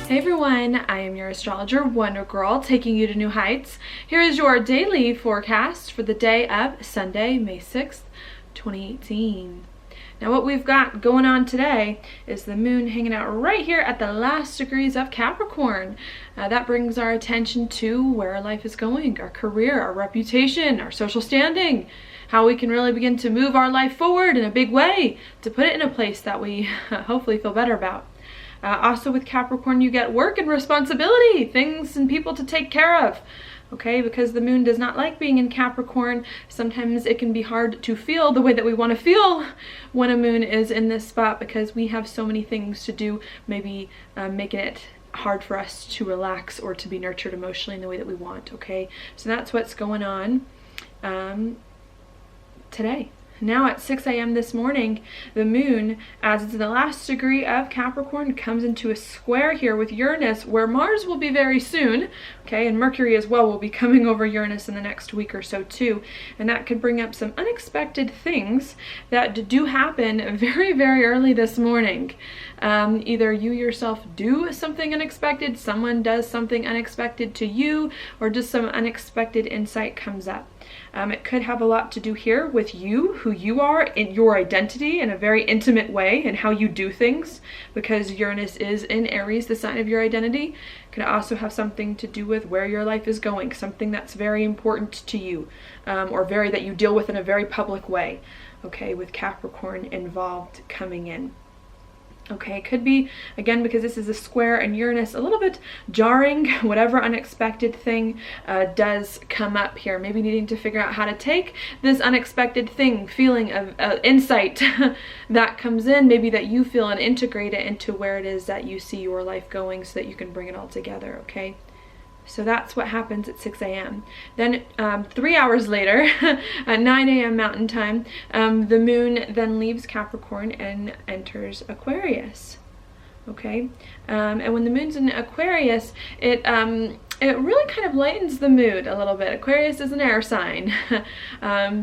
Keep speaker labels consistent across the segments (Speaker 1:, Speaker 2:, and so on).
Speaker 1: Hey everyone, I am your astrologer Wonder Girl, taking you to new heights. Here is your daily forecast for the day of Sunday, May 6th, 2018. Now what we've got going on today is the moon hanging out right here at the last degrees of Capricorn. That brings our attention to where our life is going, our career, our reputation, our social standing, how we can really begin to move our life forward in a big way to put it in a place that we hopefully feel better about. Also with Capricorn, you get work and responsibility, things and people to take care of. Okay, because the moon does not like being in Capricorn. Sometimes it can be hard to feel the way that we want to feel when a moon is in this spot because we have so many things to do, maybe making it hard for us to relax or to be nurtured emotionally in the way that we want. Okay, so that's what's going on today. Now at 6 a.m. this morning, the moon, as it's in the last degree of Capricorn, comes into a square here with Uranus, where Mars will be very soon, okay, and Mercury as well will be coming over Uranus in the next week or so too, and that could bring up some unexpected things that do happen very, very early this morning. Either you yourself do something unexpected, someone does something unexpected to you, or just some unexpected insight comes up. It could have a lot to do here with you, who you are, in your identity in a very intimate way and how you do things, because Uranus is in Aries, the sign of your identity. It could also have something to do with where your life is going, something that's very important to you, or that you deal with in a very public way, okay, with Capricorn involved coming in. Okay, it could be, again, because this is a square and Uranus, a little bit jarring, whatever unexpected thing does come up here. Maybe needing to figure out how to take this unexpected thing, feeling of insight that comes in, maybe that you feel, and integrate it into where it is that you see your life going so that you can bring it all together, okay? So that's what happens at 6 a.m. Then 3 hours later, at 9 a.m. Mountain Time, the moon then leaves Capricorn and enters Aquarius. Okay, and when the moon's in Aquarius, it really kind of lightens the mood a little bit. Aquarius is an air sign,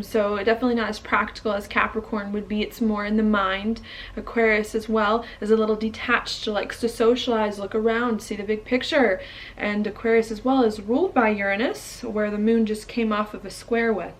Speaker 1: so definitely not as practical as Capricorn would be. It's more in the mind. Aquarius as well is a little detached, likes to socialize, look around, see the big picture. And Aquarius as well is ruled by Uranus, where the moon just came off of a square with.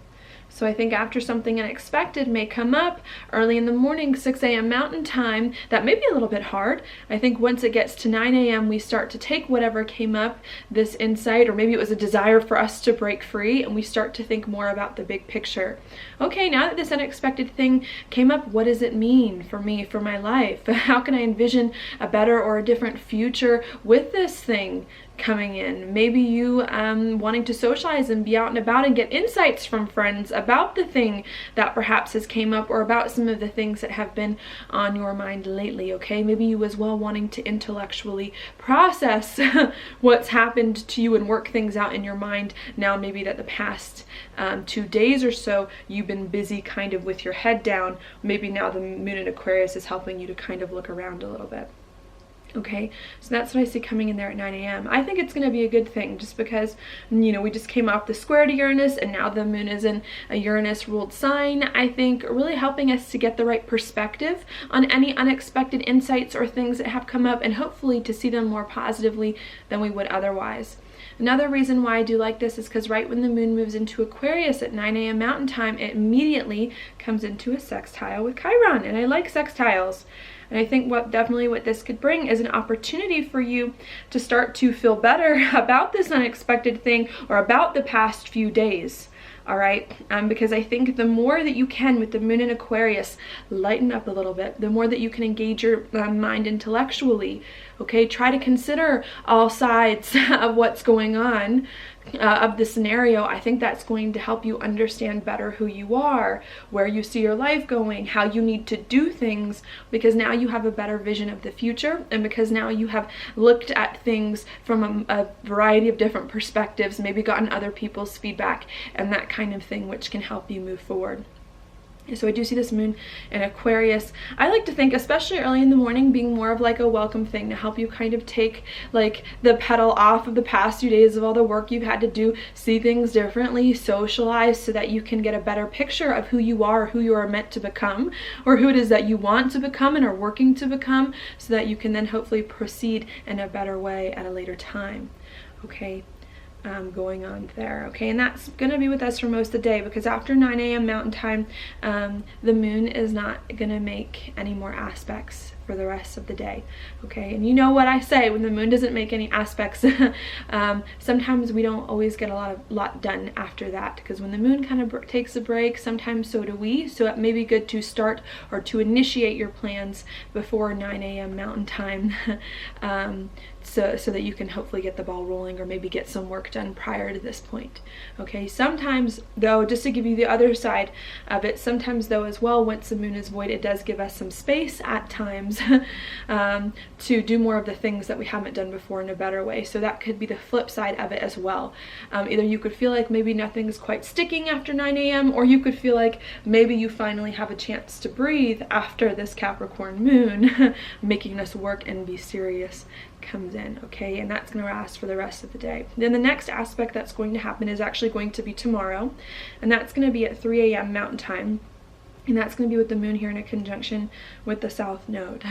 Speaker 1: So I think after something unexpected may come up early in the morning, 6 a.m. Mountain Time, that may be a little bit hard. I think once it gets to 9 a.m., we start to take whatever came up, this insight, or maybe it was a desire for us to break free, and we start to think more about the big picture. Okay, now that this unexpected thing came up, what does it mean for me, for my life? How can I envision a better or a different future with this thing coming in? Maybe you wanting to socialize and be out and about and get insights from friends about the thing that perhaps has came up, or about some of the things that have been on your mind lately. Okay, maybe you as well wanting to intellectually process what's happened to you and work things out in your mind now, maybe that the past 2 days or so you've been busy kind of with your head down. Maybe now the moon in Aquarius is helping you to kind of look around a little bit. Okay, so that's what I see coming in there at 9 a.m. I think it's going to be a good thing, just because, you know, we just came off the square to Uranus, and now the moon is in a Uranus-ruled sign. I think really helping us to get the right perspective on any unexpected insights or things that have come up, and hopefully to see them more positively than we would otherwise. Another reason why I do like this is because right when the moon moves into Aquarius at 9 a.m. Mountain Time, it immediately comes into a sextile with Chiron, and I like sextiles. And I think what this could bring is an opportunity for you to start to feel better about this unexpected thing, or about the past few days. All right, because I think the more that you can, with the moon in Aquarius, lighten up a little bit, the more that you can engage your mind intellectually. Okay, try to consider all sides of what's going on, of the scenario. I think that's going to help you understand better who you are, where you see your life going, how you need to do things, because now you have a better vision of the future, and because now you have looked at things from a variety of different perspectives, maybe gotten other people's feedback and that kind of thing, which can help you move forward. So I do see this moon in Aquarius. I like to think, especially early in the morning, being more of like a welcome thing to help you kind of take like the pedal off of the past few days of all the work you've had to do, see things differently, socialize, so that you can get a better picture of who you are meant to become, or who it is that you want to become and are working to become, so that you can then hopefully proceed in a better way at a later time. Okay. Going on there. Okay, and that's going to be with us for most of the day, because after 9 a.m. Mountain Time, the moon is not going to make any more aspects for the rest of the day. Okay, and you know what I say, when the moon doesn't make any aspects, sometimes we don't always get a lot done after that, because when the moon kind of takes a break, sometimes so do we. So it may be good to start or to initiate your plans before 9 a.m. Mountain Time, so that you can hopefully get the ball rolling, or maybe get some work done prior to this point. Okay, sometimes though, just to give you the other side of it, sometimes though as well, once the moon is void, it does give us some space at times to do more of the things that we haven't done before in a better way. So that could be the flip side of it as well. Either you could feel like maybe nothing's quite sticking after 9 a.m. or you could feel like maybe you finally have a chance to breathe after this Capricorn moon making us work and be serious comes in. Okay, and that's going to last for the rest of the day. Then the next aspect that's going to happen is actually going to be tomorrow, and that's going to be at 3 a.m. Mountain Time, and that's going to be with the moon here in a conjunction with the South Node.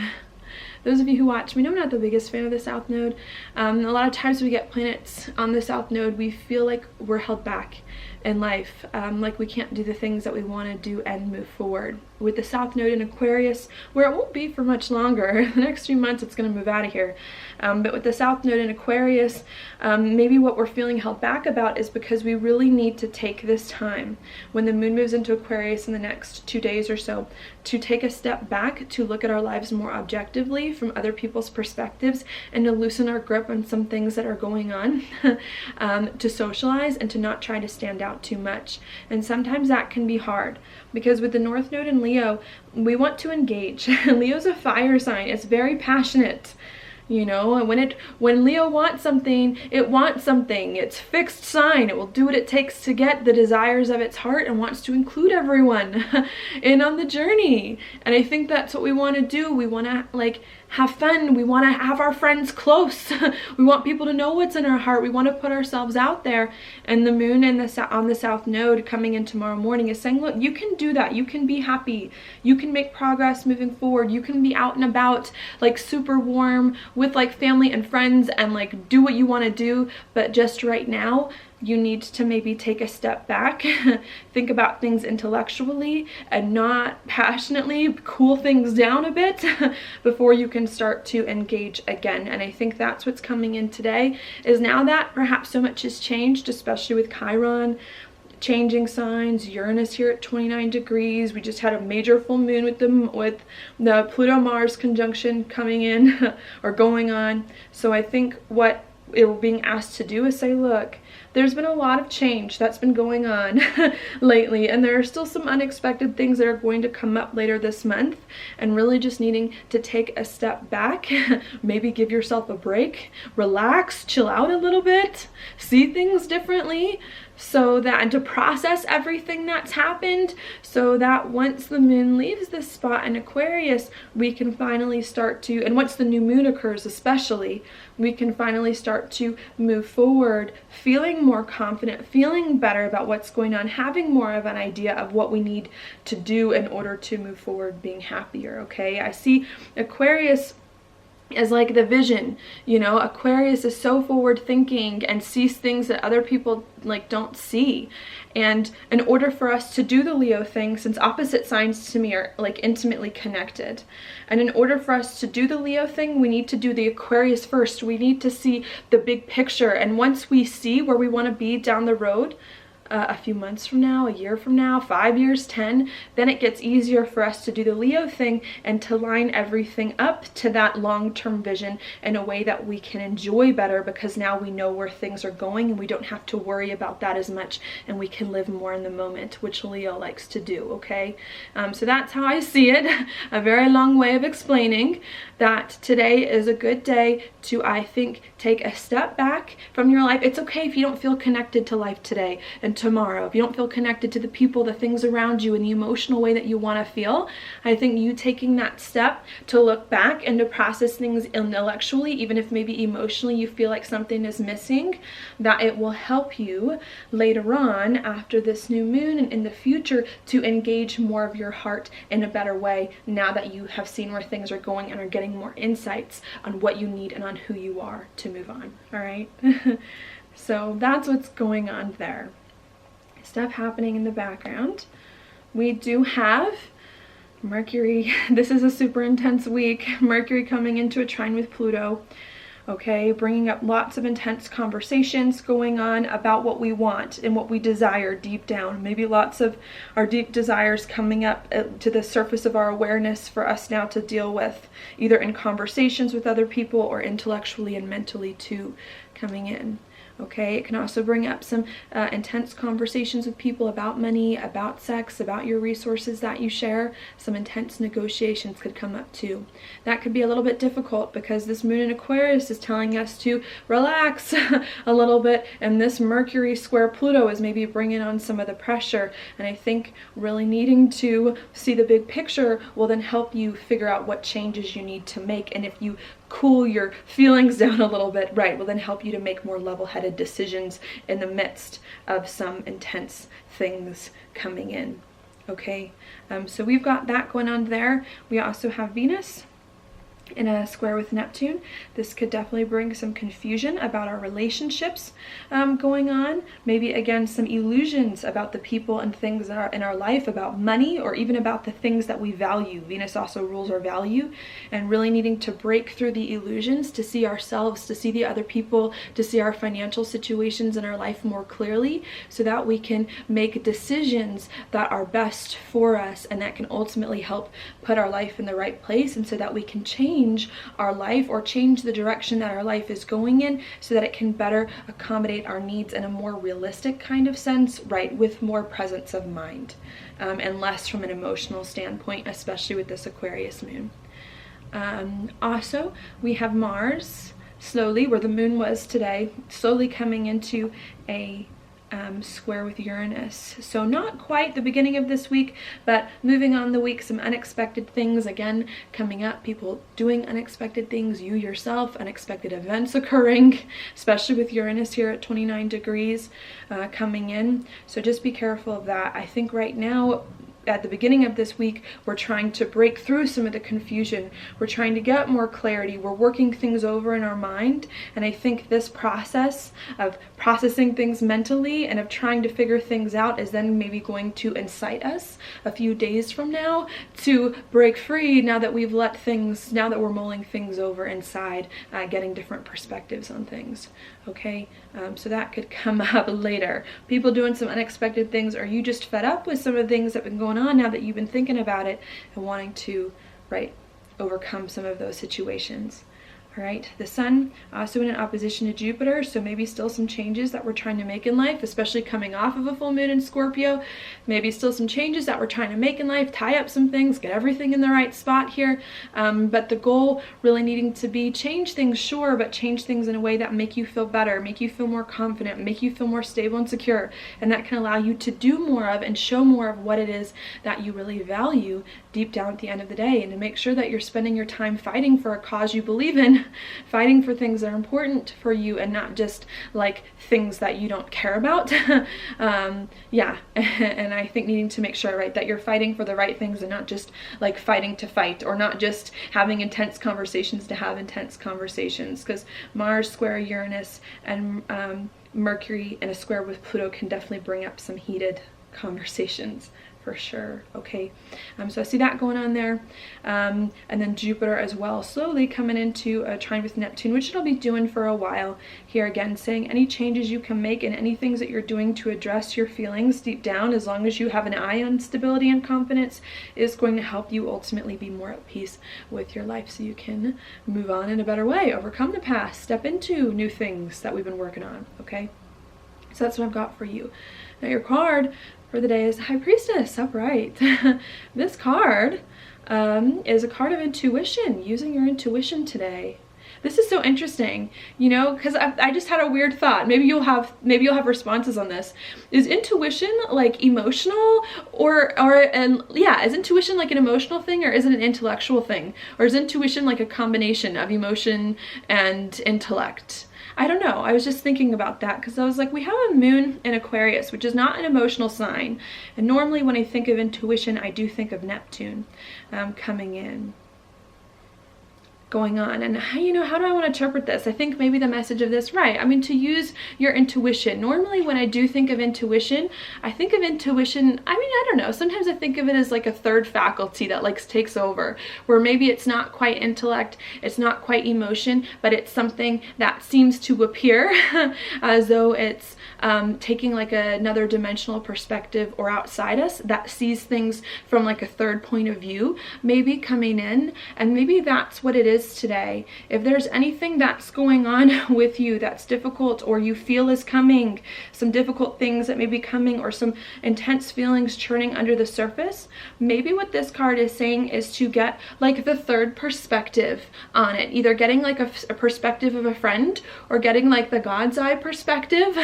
Speaker 1: Those of you who watch me know I'm not the biggest fan of the South Node. A lot of times we get planets on the South Node, we feel like we're held back in life, like we can't do the things that we want to do and move forward. With the South Node in Aquarius, where it won't be for much longer, the next few months it's going to move out of here, but with the South Node in Aquarius, maybe what we're feeling held back about is because we really need to take this time when the moon moves into Aquarius in the next 2 days or so to take a step back, to look at our lives more objectively from other people's perspectives, and to loosen our grip on some things that are going on, to socialize and to not try to stand out too much. And sometimes that can be hard, because with the North Node in Leo, we want to engage. Leo's a fire sign. It's very passionate. You know, and when Leo wants something, it wants something. It's fixed sign. It will do what it takes to get the desires of its heart, and wants to include everyone in on the journey. And I think that's what we want to do. We want to like have fun. We want to have our friends close. We want people to know what's in our heart. We want to put ourselves out there. And the moon on the South Node coming in tomorrow morning is saying, look, you can do that. You can be happy. You can make progress moving forward. You can be out and about, like super warm with like family and friends, and like do what you want to do. But just right now, you need to maybe take a step back, think about things intellectually and not passionately, cool things down a bit before you can start to engage again. And I think that's what's coming in today, is now that perhaps so much has changed, especially with Chiron changing signs, Uranus here at 29 degrees. We just had a major full moon with the Pluto-Mars conjunction coming in or going on. So I think what we're being asked to do is say, look, there's been a lot of change that's been going on lately, and there are still some unexpected things that are going to come up later this month, and really just needing to take a step back, maybe give yourself a break, relax, chill out a little bit, see things differently, so that, and to process everything that's happened, so that once the moon leaves this spot in Aquarius, we can finally start to, and once the new moon occurs especially, we can finally start to move forward, feeling more confident, feeling better about what's going on, having more of an idea of what we need to do in order to move forward, being happier. Okay, I see Aquarius as like the vision, you know. Aquarius is so forward thinking and sees things that other people like don't see. And in order for us to do the Leo thing, since opposite signs to me are like intimately connected, and in order for us to do the Leo thing, we need to do the Aquarius first. We need to see the big picture. And once we see where we want to be down the road, a few months from now, a year from now, 5 years, 10, then it gets easier for us to do the Leo thing and to line everything up to that long-term vision in a way that we can enjoy better, because now we know where things are going and we don't have to worry about that as much, and we can live more in the moment, which Leo likes to do. Okay, so that's how I see it. A very long way of explaining that today is a good day to, I think, take a step back from your life. It's okay if you don't feel connected to life today, and tomorrow, if you don't feel connected to the people, the things around you in the emotional way that you want to feel, I think you taking that step to look back and to process things intellectually, even if maybe emotionally you feel like something is missing, that it will help you later on after this new moon and in the future to engage more of your heart in a better way now that you have seen where things are going and are getting more insights on what you need and on who you are to move on. All right. So that's what's going on there. Stuff happening in the background. We do have Mercury. This is a super intense week. Mercury coming into a trine with Pluto. Okay, bringing up lots of intense conversations going on about what we want and what we desire deep down. Maybe lots of our deep desires coming up to the surface of our awareness for us now to deal with, either in conversations with other people or intellectually and mentally too, coming in. Okay, it can also bring up some intense conversations with people about money, about sex, about your resources that you share. Some intense negotiations could come up too. That could be a little bit difficult because this moon in Aquarius is telling us to relax a little bit, and this Mercury square Pluto is maybe bringing on some of the pressure. And I think really needing to see the big picture will then help you figure out what changes you need to make. And if you cool your feelings down a little bit, right, will then help you to make more level-headed decisions in the midst of some intense things coming in. Okay, so we've got that going on there. We also have Venus in a square with Neptune. This could definitely bring some confusion about our relationships going on. Maybe again some illusions about the people and things that are in our life, about money, or even about the things that we value. Venus also rules our value, and really needing to break through the illusions to see ourselves, to see the other people, to see our financial situations in our life more clearly, so that we can make decisions that are best for us and that can ultimately help put our life in the right place, and so that we can change our life or change the direction that our life is going in so that it can better accommodate our needs in a more realistic kind of sense, right, with more presence of mind and less from an emotional standpoint, especially with this Aquarius moon. Also, we have Mars slowly, where the moon was today, slowly coming into a square with Uranus. So not quite the beginning of this week, but moving on the week, some unexpected things again coming up, people doing unexpected things, you yourself, unexpected events occurring, especially with Uranus here at 29 degrees coming in. So just be careful of that. I think right now, at the beginning of this week, we're trying to break through some of the confusion. We're trying to get more clarity. We're working things over in our mind. And I think this process of processing things mentally and of trying to figure things out is then maybe going to incite us a few days from now to break free, now that we've let things, now that we're mulling things over inside, getting different perspectives on things. Okay, so that could come up later. People doing some unexpected things, or you just fed up with some of the things that have been going on now that you've been thinking about it and wanting to, right, overcome some of those situations. All right, the sun also in an opposition to Jupiter, so maybe still some changes that we're trying to make in life, especially coming off of a full moon in Scorpio. Maybe still some changes that we're trying to make in life, tie up some things, get everything in the right spot here. But the goal really needing to be change things, sure, but change things in a way that make you feel better, make you feel more confident, make you feel more stable and secure, and that can allow you to do more of and show more of what it is that you really value deep down at the end of the day, and to make sure that you're spending your time fighting for a cause you believe in, fighting for things that are important for you and not just like things that you don't care about. Yeah, and I think needing to make sure, right, that you're fighting for the right things and not just like fighting to fight, or not just having intense conversations to have intense conversations, because Mars square Uranus and Mercury in a square with Pluto can definitely bring up some heated conversations for sure. Okay, so I see that going on there, and then Jupiter as well, slowly coming into a trine with Neptune, which it'll be doing for a while here. Again, saying any changes you can make and any things that you're doing to address your feelings deep down, as long as you have an eye on stability and confidence, is going to help you ultimately be more at peace with your life, so you can move on in a better way, overcome the past, step into new things that we've been working on. Okay, so that's what I've got for you. Now your card for the day is High Priestess, upright. This card is a card of intuition, using your intuition today. This is so interesting, you know, because I just had a weird thought. Maybe you'll have responses on this. Is intuition like emotional, yeah, is intuition like an emotional thing, or is it an intellectual thing? Or is intuition like a combination of emotion and intellect? I don't know. I was just thinking about that because I was like, we have a moon in Aquarius, which is not an emotional sign. And normally when I think of intuition, I do think of Neptune coming in, going on. And you know, how do I want to interpret this? I think maybe the message of this, right, I mean, to use your intuition. Normally when I do think of intuition, I think of intuition, I mean, I don't know, sometimes I think of it as like a third faculty that like takes over, where maybe it's not quite intellect, it's not quite emotion, but it's something that seems to appear as though it's taking like another dimensional perspective or outside us that sees things from like a third point of view, maybe coming in. And maybe that's what it is today. If there's anything that's going on with you that's difficult, or you feel is coming, some difficult things that may be coming, or some intense feelings churning under the surface, maybe what this card is saying is to get like the third perspective on it, either getting like a perspective of a friend, or getting like the God's eye perspective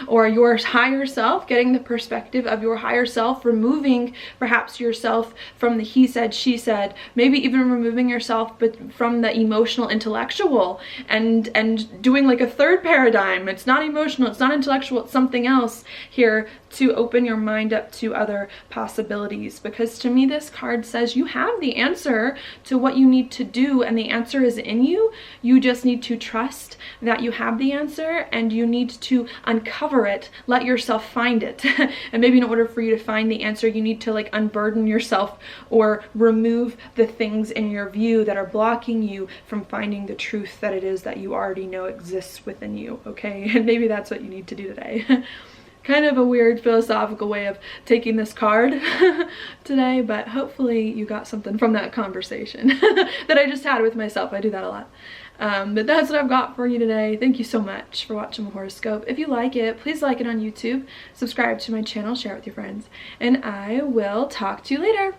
Speaker 1: or your higher self, getting the perspective of your higher self, removing perhaps yourself from the he said, she said, maybe even removing yourself but from the emotional intellectual, and doing like a third paradigm. It's not emotional, it's not intellectual, it's something else here, to open your mind up to other possibilities. Because to me this card says you have the answer to what you need to do, and the answer is in you. You just need to trust that you have the answer, and you need to uncover it, let yourself find it. And maybe in order for you to find the answer, you need to like unburden yourself or remove the things in your view that are blocking you from finding the truth that it is that you already know exists within you, okay? And maybe that's what you need to do today. Kind of a weird philosophical way of taking this card today, but hopefully you got something from that conversation that I just had with myself. I do that a lot. But that's what I've got for you today. Thank you so much for watching my horoscope. If you like it, please like it on YouTube, subscribe to my channel, share it with your friends, and I will talk to you later.